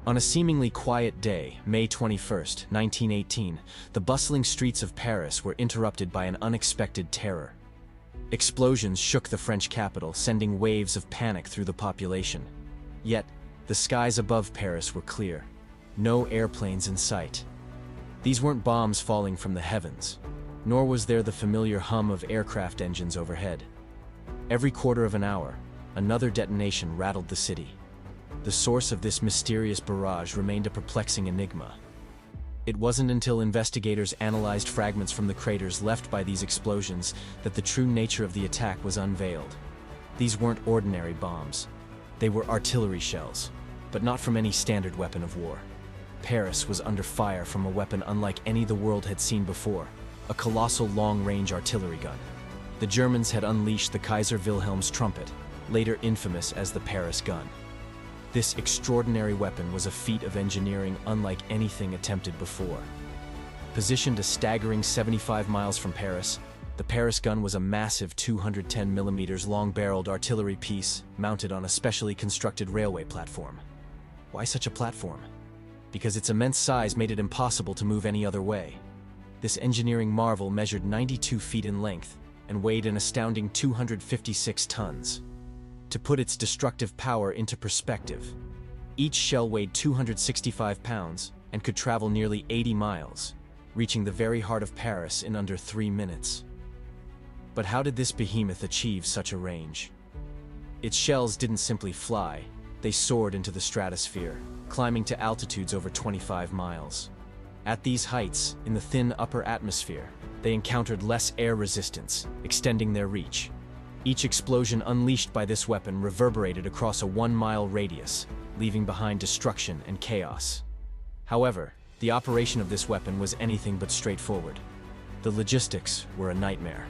On a seemingly quiet day, May 21st, 1918, the bustling streets of Paris were interrupted by an unexpected terror. Explosions shook the French capital, sending waves of panic through the population. Yet, the skies above Paris were clear. No airplanes in sight. These weren't bombs falling from the heavens, nor was there the familiar hum of aircraft engines overhead. Every quarter of an hour, another detonation rattled the city. The source of this mysterious barrage remained a perplexing enigma. It wasn't until investigators analyzed fragments from the craters left by these explosions that the true nature of the attack was unveiled. These weren't ordinary bombs. They were artillery shells, but not from any standard weapon of war. Paris was under fire from a weapon unlike any the world had seen before, a colossal long-range artillery gun. The Germans had unleashed the Kaiser Wilhelm's trumpet, later infamous as the Paris gun. This extraordinary weapon was a feat of engineering unlike anything attempted before. Positioned a staggering 75 miles from Paris, the Paris gun was a massive 210 mm long-barreled artillery piece mounted on a specially constructed railway platform. Why such a platform? Because its immense size made it impossible to move any other way. This engineering marvel measured 92 feet in length and weighed an astounding 256 tons. To put its destructive power into perspective, each shell weighed 265 pounds and could travel nearly 80 miles, reaching the very heart of Paris in under 3 minutes. But how did this behemoth achieve such a range? Its shells didn't simply fly, they soared into the stratosphere, climbing to altitudes over 25 miles. At these heights, in the thin upper atmosphere, they encountered less air resistance, extending their reach. Each explosion unleashed by this weapon reverberated across a 1-mile radius, leaving behind destruction and chaos. However, the operation of this weapon was anything but straightforward. The logistics were a nightmare.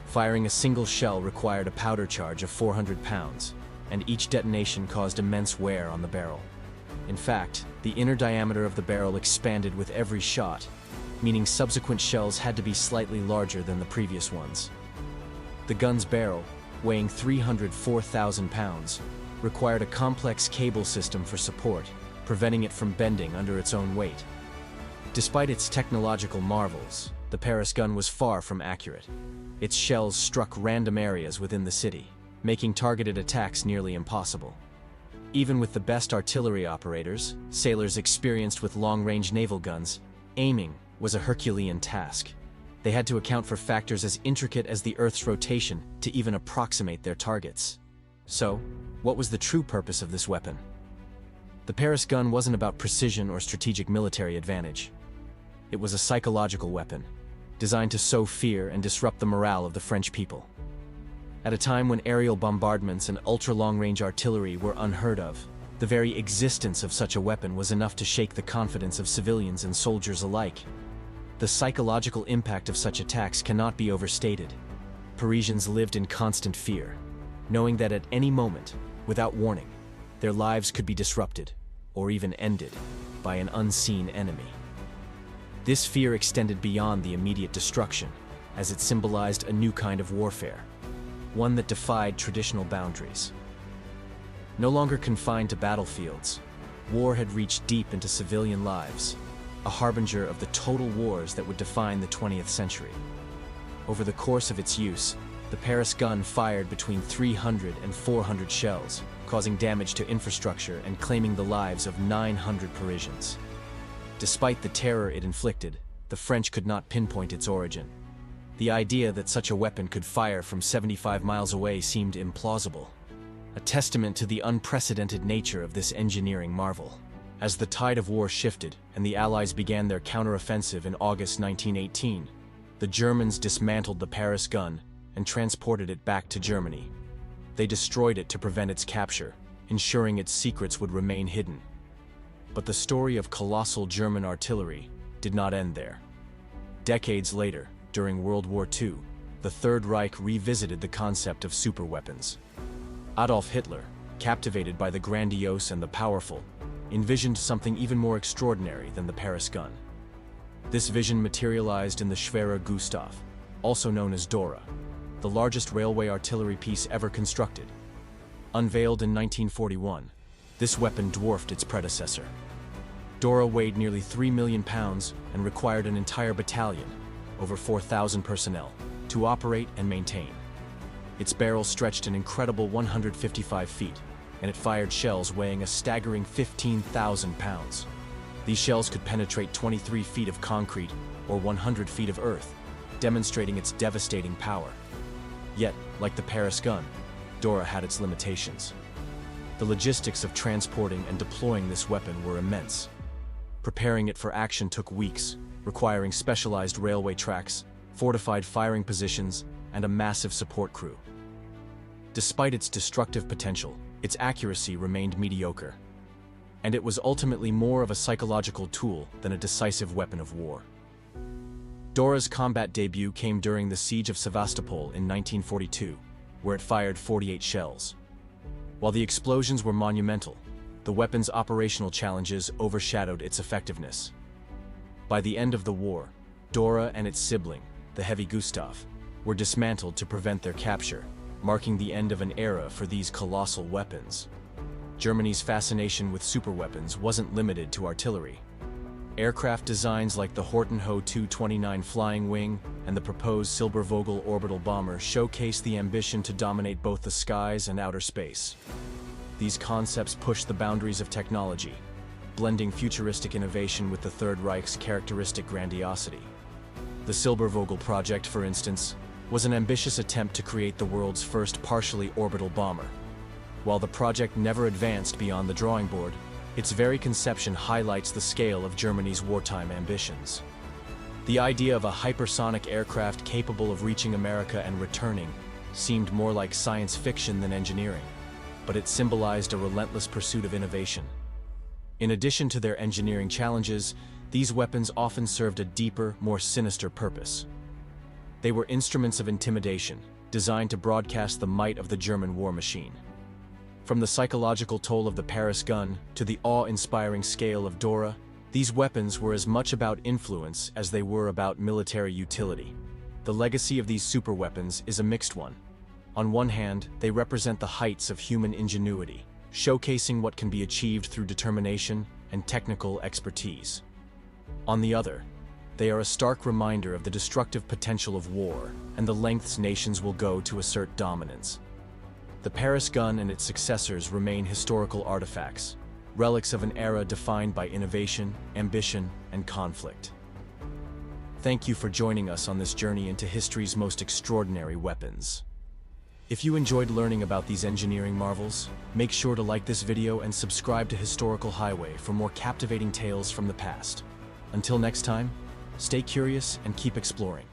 Firing a single shell required a powder charge of 400 pounds, and each detonation caused immense wear on the barrel. In fact, the inner diameter of the barrel expanded with every shot, meaning subsequent shells had to be slightly larger than the previous ones. The gun's barrel, weighing 304,000 pounds, required a complex cable system for support, preventing it from bending under its own weight. Despite its technological marvels, the Paris gun was far from accurate. Its shells struck random areas within the city, making targeted attacks nearly impossible. Even with the best artillery operators, sailors experienced with long-range naval guns, aiming was a Herculean task. They had to account for factors as intricate as the Earth's rotation to even approximate their targets. So, what was the true purpose of this weapon? The Paris gun wasn't about precision or strategic military advantage. It was a psychological weapon, designed to sow fear and disrupt the morale of the French people. At a time when aerial bombardments and ultra-long-range artillery were unheard of, the very existence of such a weapon was enough to shake the confidence of civilians and soldiers alike. The psychological impact of such attacks cannot be overstated. Parisians lived in constant fear, knowing that at any moment, without warning, their lives could be disrupted, or even ended, by an unseen enemy. This fear extended beyond the immediate destruction, as it symbolized a new kind of warfare, one that defied traditional boundaries. No longer confined to battlefields, war had reached deep into civilian lives, a harbinger of the total wars that would define the 20th century. Over the course of its use, the Paris gun fired between 300 and 400 shells, causing damage to infrastructure and claiming the lives of 900 Parisians. Despite the terror it inflicted, the French could not pinpoint its origin. The idea that such a weapon could fire from 75 miles away seemed implausible, a testament to the unprecedented nature of this engineering marvel. As the tide of war shifted and the Allies began their counteroffensive in August 1918, the Germans dismantled the Paris gun and transported it back to Germany. They destroyed it to prevent its capture, ensuring its secrets would remain hidden. But the story of colossal German artillery did not end there. Decades later, during World War II, the Third Reich revisited the concept of superweapons. Adolf Hitler, captivated by the grandiose and the powerful, envisioned something even more extraordinary than the Paris gun. This vision materialized in the Schwere Gustav, also known as Dora, the largest railway artillery piece ever constructed. Unveiled in 1941, This weapon dwarfed its predecessor. Dora weighed nearly 3 million pounds and required an entire battalion, over 4,000 personnel, to operate and maintain. Its barrel stretched an incredible 155 feet, and it fired shells weighing a staggering 15,000 pounds. These shells could penetrate 23 feet of concrete or 100 feet of earth, demonstrating its devastating power. Yet, like the Paris gun, Dora had its limitations. The logistics of transporting and deploying this weapon were immense. Preparing it for action took weeks, requiring specialized railway tracks, fortified firing positions, and a massive support crew. Despite its destructive potential, its accuracy remained mediocre, and it was ultimately more of a psychological tool than a decisive weapon of war. Dora's combat debut came during the Siege of Sevastopol in 1942, where it fired 48 shells. While the explosions were monumental, the weapon's operational challenges overshadowed its effectiveness. By the end of the war, Dora and its sibling, the Heavy Gustav, were dismantled to prevent their capture, marking the end of an era for these colossal weapons. Germany's fascination with superweapons wasn't limited to artillery. Aircraft designs like the Horten Ho 229 flying wing and the proposed Silbervogel orbital bomber showcase the ambition to dominate both the skies and outer space. These concepts push the boundaries of technology, blending futuristic innovation with the Third Reich's characteristic grandiosity. The Silbervogel project, for instance, was an ambitious attempt to create the world's first partially orbital bomber. While the project never advanced beyond the drawing board, its very conception highlights the scale of Germany's wartime ambitions. The idea of a hypersonic aircraft capable of reaching America and returning seemed more like science fiction than engineering, but it symbolized a relentless pursuit of innovation. In addition to their engineering challenges, these weapons often served a deeper, more sinister purpose. They were instruments of intimidation, designed to broadcast the might of the German war machine. From the psychological toll of the Paris gun to the awe-inspiring scale of Dora, these weapons were as much about influence as they were about military utility. The legacy of these superweapons is a mixed one. On one hand, they represent the heights of human ingenuity, showcasing what can be achieved through determination and technical expertise. On the other, they are a stark reminder of the destructive potential of war and the lengths nations will go to assert dominance. The Paris gun and its successors remain historical artifacts, relics of an era defined by innovation, ambition, and conflict. Thank you for joining us on this journey into history's most extraordinary weapons. If you enjoyed learning about these engineering marvels, make sure to like this video and subscribe to Historical Highway for more captivating tales from the past. Until next time, stay curious and keep exploring.